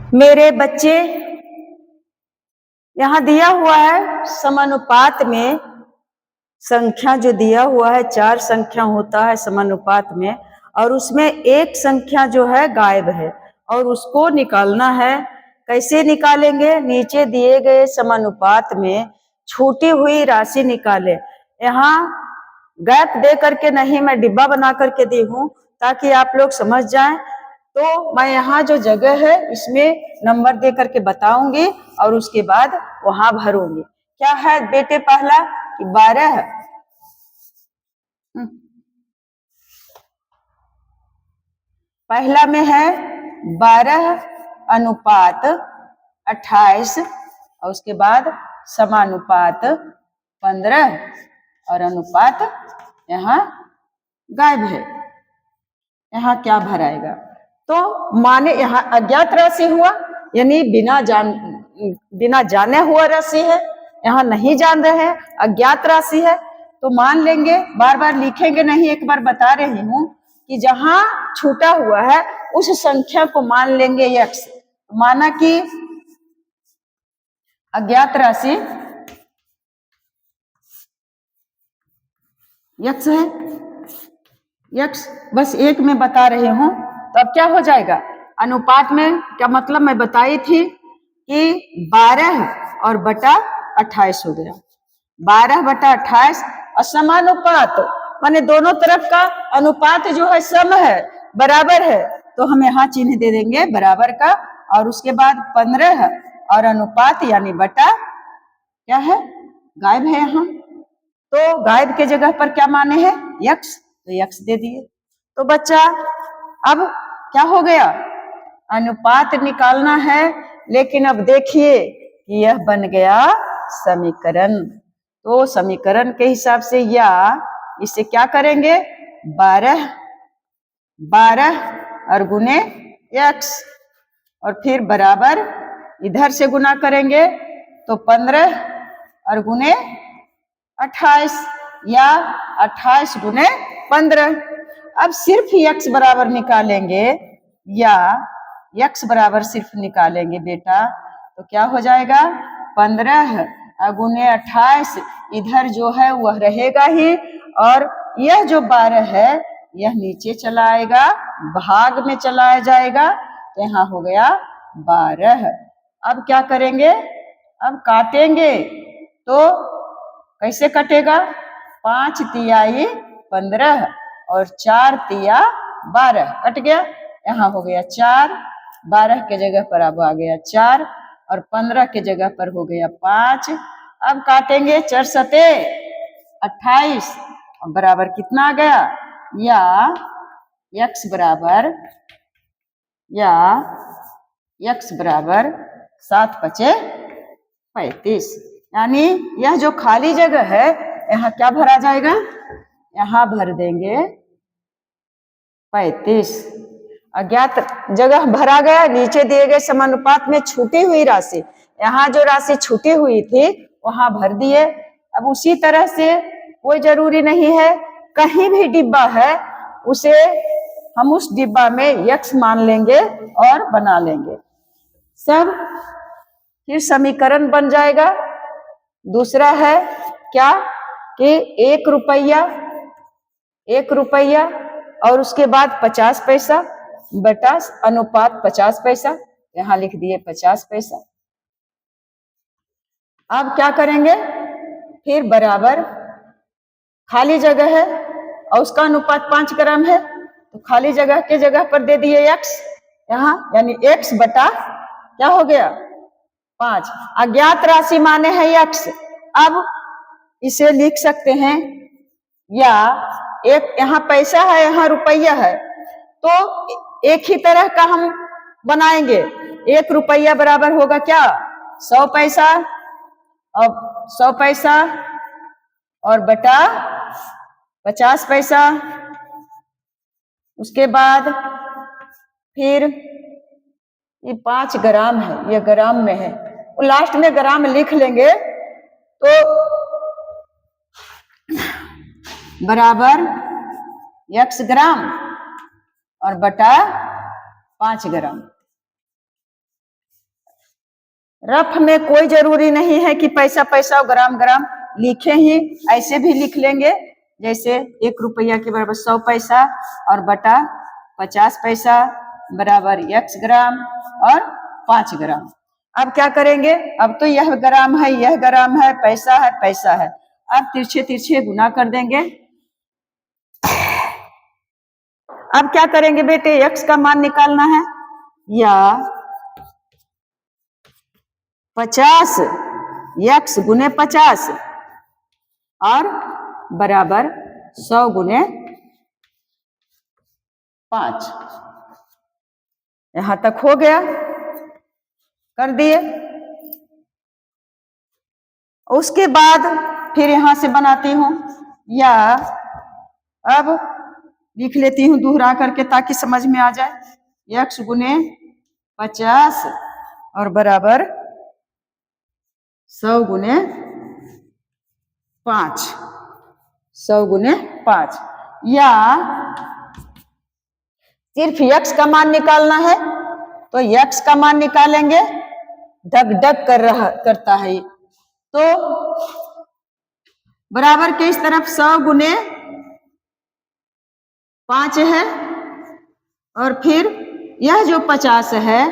मेरे बच्चे, यहाँ दिया हुआ है समानुपात में संख्या जो दिया हुआ है 4 संख्या होता है समानुपात में, और उसमें एक संख्या जो है गायब है और उसको निकालना है। कैसे निकालेंगे? नीचे दिए गए समानुपात में छूटी हुई राशि निकाले। यहाँ गैप दे करके नहीं, मैं डिब्बा बना करके दी हूं ताकि आप लोग समझ जाएं। तो मैं यहाँ जो जगह है इसमें नंबर दे करके बताऊंगी और उसके बाद वहां भरूंगी। क्या है बेटे? पहला कि 12, पहला में है 12 अनुपात 28 और उसके बाद समानुपात 15 और अनुपात यहाँ गायब है। यहाँ क्या भराएगा? तो माने यहाँ अज्ञात राशि हुआ, यानी बिना जाने हुआ राशि है। यहाँ नहीं जान रहे हैं, अज्ञात राशि है। तो मान लेंगे, बार बार लिखेंगे नहीं, एक बार बता रही हूं कि जहां छूटा हुआ है उस संख्या को मान लेंगे x। माना कि अज्ञात राशि x है, x बस एक में बता रही हूं। तो अब क्या हो जाएगा? अनुपात में क्या मतलब मैं बताई थी कि 12 और बटा 28 हो गया। 12 बटा 28 असमानुपात माने दोनों तरफ का अनुपात जो है सम है, बराबर है। तो हम यहाँ चिन्ह दे देंगे बराबर का, और उसके बाद 15 और अनुपात यानी बटा क्या है? गायब है यहाँ। तो गायब के जगह पर क्या माने हैं? x, तो x दे दिए। तो बच्चा अब क्या हो गया? अनुपात निकालना है, लेकिन अब देखिए कि यह बन गया समीकरण। तो समीकरण के हिसाब से या इसे क्या करेंगे? 12 और गुने x और फिर बराबर इधर से गुना करेंगे तो 15 और गुने 28 या 28 गुने 15। अब सिर्फ x बराबर निकालेंगे या x बराबर सिर्फ निकालेंगे बेटा, तो क्या हो जाएगा? 15 गुने 28 इधर जो है वह रहेगा ही, और यह जो 12 है यह नीचे चला आएगा, भाग में चला जाएगा। तो यहाँ हो गया 12। अब क्या करेंगे? अब काटेंगे तो कैसे कटेगा? 5 तिहाई 15 और 4 तिया 12 कट गया। यहाँ हो गया 4, 12 के जगह पर अब आ गया 4 और 15 के जगह पर हो गया 5। अब काटेंगे 4 सते 28 और बराबर कितना आ गया? या x बराबर 7 पचे 35। यानी यह जो खाली जगह है यहाँ क्या भरा जाएगा? यहाँ भर देंगे 35। अज्ञात जगह भरा गया, नीचे दिए गए समानुपात में छूटी हुई राशि, यहाँ जो राशि छूटी हुई थी वहां भर दिए। अब उसी तरह से कोई जरूरी नहीं है, कहीं भी डिब्बा है उसे हम उस डिब्बा में x मान लेंगे और बना लेंगे सब, फिर समीकरण बन जाएगा। दूसरा है क्या कि 1 रुपया और उसके बाद 50 पैसा बटा अनुपात 50 पैसा, यहाँ लिख दिए 50 पैसा। अब क्या करेंगे? फिर बराबर खाली जगह है और उसका अनुपात 5 ग्राम है, तो खाली जगह के जगह पर दे दिए x यहाँ, यानी x बटा क्या हो गया? 5। अज्ञात राशि माने है x। अब इसे लिख सकते हैं या एक यहाँ पैसा है, यहाँ रुपया है, तो एक ही तरह का हम बनाएंगे। 1 रुपया बराबर होगा क्या? 100 पैसा और 100 पैसा और बटा 50 पैसा। उसके बाद फिर ये 5 ग्राम है, ये ग्राम में है, वो लास्ट में ग्राम लिख लेंगे। तो बराबर x ग्राम और बटा 5 ग्राम। रफ में कोई जरूरी नहीं है कि पैसा पैसा और ग्राम ग्राम लिखे ही, ऐसे भी लिख लेंगे। जैसे 1 रुपया के बराबर 100 पैसा और बटा 50 पैसा बराबर x ग्राम और 5 ग्राम। अब क्या करेंगे, अब तो यह ग्राम है, यह ग्राम है, पैसा है, पैसा है। अब तिरछे तिरछे गुना कर देंगे। अब क्या करेंगे बेटे, x का मान निकालना है, या 50 x गुने 50 और बराबर 100 गुने 5। यहां तक हो गया, कर दिए। उसके बाद फिर यहां से बनाती हूं, या अब लिख लेती हूं दोहरा करके ताकि समझ में आ जाए। x गुने 50 और बराबर 100 गुने 5, 100 गुने 5। या सिर्फ x का मान निकालना है तो x का मान निकालेंगे। डग डग करता है तो बराबर के इस तरफ 100 गुने 5 है, और फिर यह जो 50 है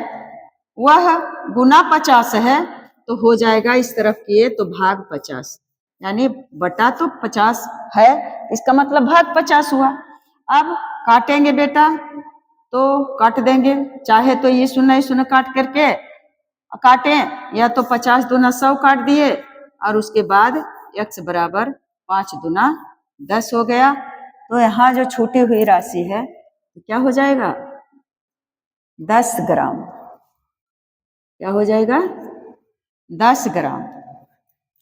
वह गुना 50 है, तो हो जाएगा इस तरफ किए तो भाग 50, यानी बटा तो 50 है, इसका मतलब भाग 50 हुआ। अब काटेंगे बेटा, तो काट देंगे, चाहे तो ये 0 काट करके काटें, या तो 50 दूना 100 काट दिए, और उसके बाद x बराबर 5 दूना 10 हो गया। तो यहाँ जो छूटी हुई राशि है तो क्या हो जाएगा, 10 ग्राम। क्या हो जाएगा, 10 ग्राम।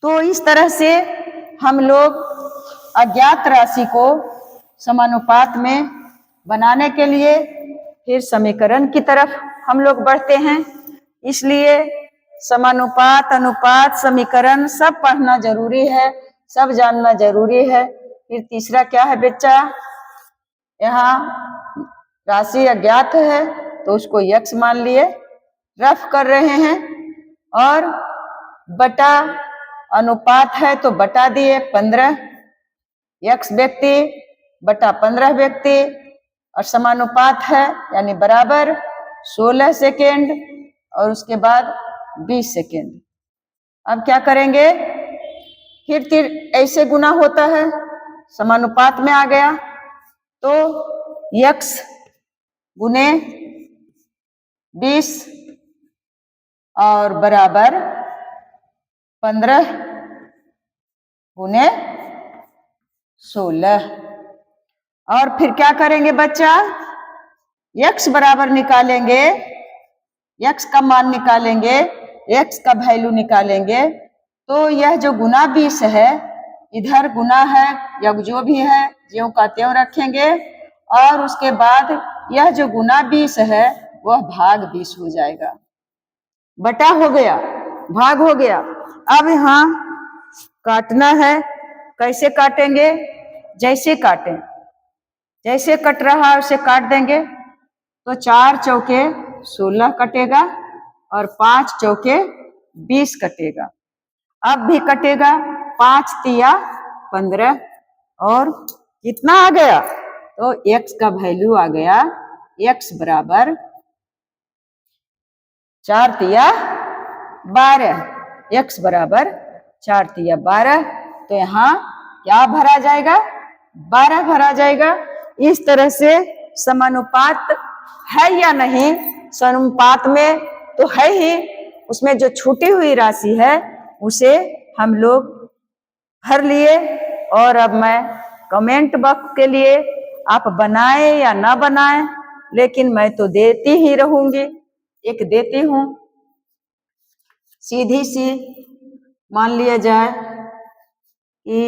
तो इस तरह से हम लोग अज्ञात राशि को समानुपात में बनाने के लिए फिर समीकरण की तरफ हम लोग बढ़ते हैं। इसलिए समानुपात, अनुपात, समीकरण सब पढ़ना जरूरी है, सब जानना जरूरी है। फिर तीसरा क्या है बच्चा, यहाँ राशि अज्ञात है तो उसको x मान लिए, रफ कर रहे हैं, और बटा अनुपात है तो बटा दिए 15 x व्यक्ति बटा 15 व्यक्ति, और समानुपात है यानी बराबर 16 सेकेंड और उसके बाद 20 सेकेंड। अब क्या करेंगे, फिर ऐसे गुना होता है, समानुपात में आ गया तो x गुने 20 और बराबर 15 गुने 16। और फिर क्या करेंगे बच्चा, x बराबर निकालेंगे, x का मान निकालेंगे, x का वैल्यू निकालेंगे। तो यह जो गुना 20 है, इधर गुना है या जो भी है ज्यों का त्यों रखेंगे, और उसके बाद यह जो गुना 20 है वह भाग 20 हो जाएगा। बटा हो गया, भाग हो गया। अब यहाँ काटना है, कैसे काटेंगे, जैसे काटें, जैसे कट रहा है उसे काट देंगे। तो 4 चौके 16 कटेगा और 5 चौके 20 कटेगा। अब भी कटेगा, 5 तिया 15, और कितना आ गया, तो x का वैल्यू आ गया, x बराबर 4 तिया 12, x बराबर 4 तिया 12। तो यहाँ क्या भरा जाएगा, 12 भरा जाएगा। इस तरह से समानुपात है या नहीं, समानुपात में तो है ही, उसमें जो छूटी हुई राशि है उसे हम लोग भर लिए। और अब मैं कमेंट बॉक्स के लिए आप बनाएं या ना बनाएं, लेकिन मैं तो देती ही रहूंगी। एक देती हूं, सीधी सी मान लिया जाए कि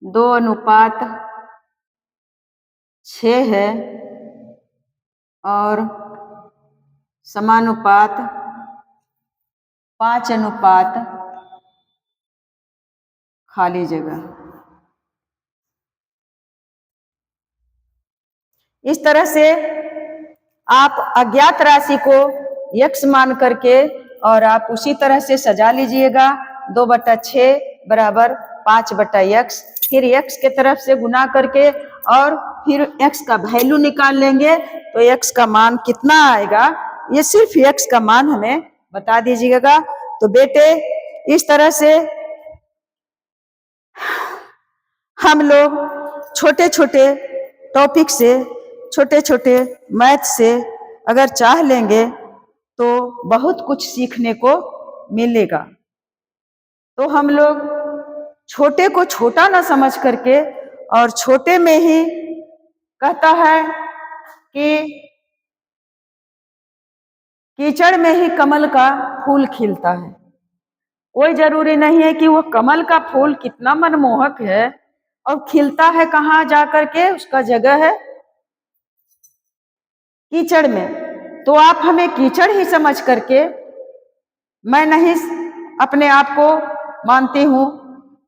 2:6 है और समानुपात 5:, खाली जगह। इस तरह से आप अज्ञात राशि को x मान करके और आप उसी तरह से सजा लीजिएगा। 2/6 बराबर 5/x, फिर x के तरफ से गुना करके और फिर x का वैल्यू निकाल लेंगे तो x का मान कितना आएगा, ये सिर्फ x का मान हमें बता दीजिएगा। तो बेटे इस तरह से हम लोग छोटे छोटे टॉपिक से, छोटे छोटे मैथ से अगर चाह लेंगे तो बहुत कुछ सीखने को मिलेगा। तो हम लोग छोटे को छोटा ना समझ करके और छोटे में ही कहता है कि कीचड़ में ही कमल का फूल खिलता है। कोई जरूरी नहीं है कि वो कमल का फूल कितना मनमोहक है और खिलता है कहाँ जाकर के, उसका जगह है कीचड़ में। तो आप हमें कीचड़ ही समझ करके, मैं नहीं अपने आप को मानती हूँ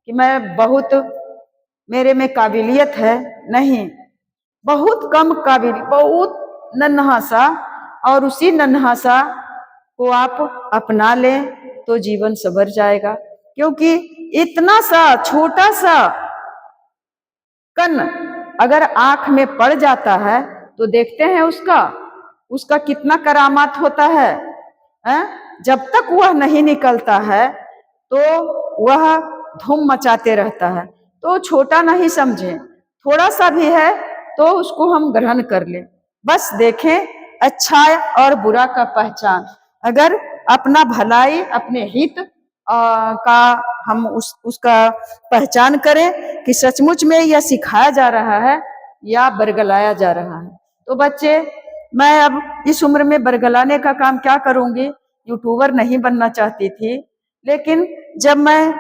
कि मैं बहुत मेरे में काबिलियत है, नहीं, बहुत कम काबिल, बहुत नन्हा सा, और उसी नन्हा सा को आप अपना लें तो जीवन संवर जाएगा। क्योंकि इतना सा छोटा सा कण अगर आंख में पड़ जाता है तो देखते हैं उसका कितना करामात होता है। जब तक वह नहीं निकलता है तो वह धूम मचाते रहता है। तो छोटा नहीं समझें, थोड़ा सा भी है तो उसको हम ग्रहण कर लें। बस देखें अच्छा और बुरा का पहचान, अगर अपना भलाई, अपने हित का हम उसका पहचान करें कि सचमुच में यह सिखाया जा रहा है या बरगलाया जा रहा है। तो बच्चे, मैं अब इस उम्र में बरगलाने का काम क्या करूंगी, यूट्यूबर नहीं बनना चाहती थी, लेकिन जब मैं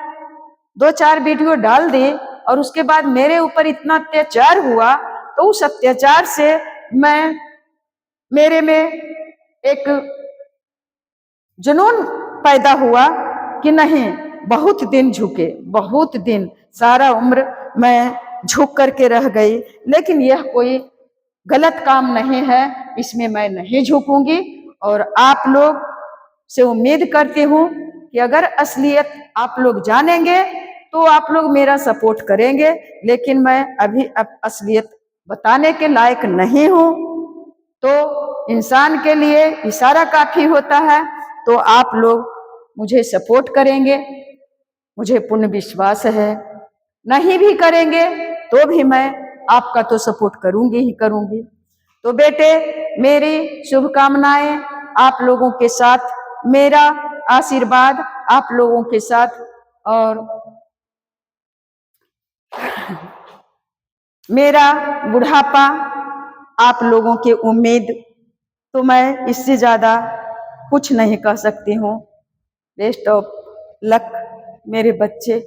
2-4 वीडियो डाल दी और उसके बाद मेरे ऊपर इतना अत्याचार हुआ तो उस अत्याचार से मेरे में एक जुनून पैदा हुआ कि नहीं, बहुत दिन झुके, बहुत दिन, सारा उम्र मैं झुक करके रह गई, लेकिन यह कोई गलत काम नहीं है, इसमें मैं नहीं झुकूंगी। और आप लोग से उम्मीद करती हूँ कि अगर असलियत आप लोग जानेंगे तो आप लोग मेरा सपोर्ट करेंगे, लेकिन मैं अभी अब असलियत बताने के लायक नहीं हूँ। तो इंसान के लिए इशारा काफी होता है, तो आप लोग मुझे सपोर्ट करेंगे, मुझे पूर्ण विश्वास है। नहीं भी करेंगे तो भी मैं आपका तो सपोर्ट करूंगी ही करूंगी। तो बेटे, मेरी शुभकामनाएं आप लोगों के साथ, मेरा आशीर्वाद आप लोगों के साथ, और मेरा बुढ़ापा आप लोगों की उम्मीद। तो मैं इससे ज्यादा कुछ नहीं कह सकती हूँ। बेस्ट ऑफ लक मेरे बच्चे।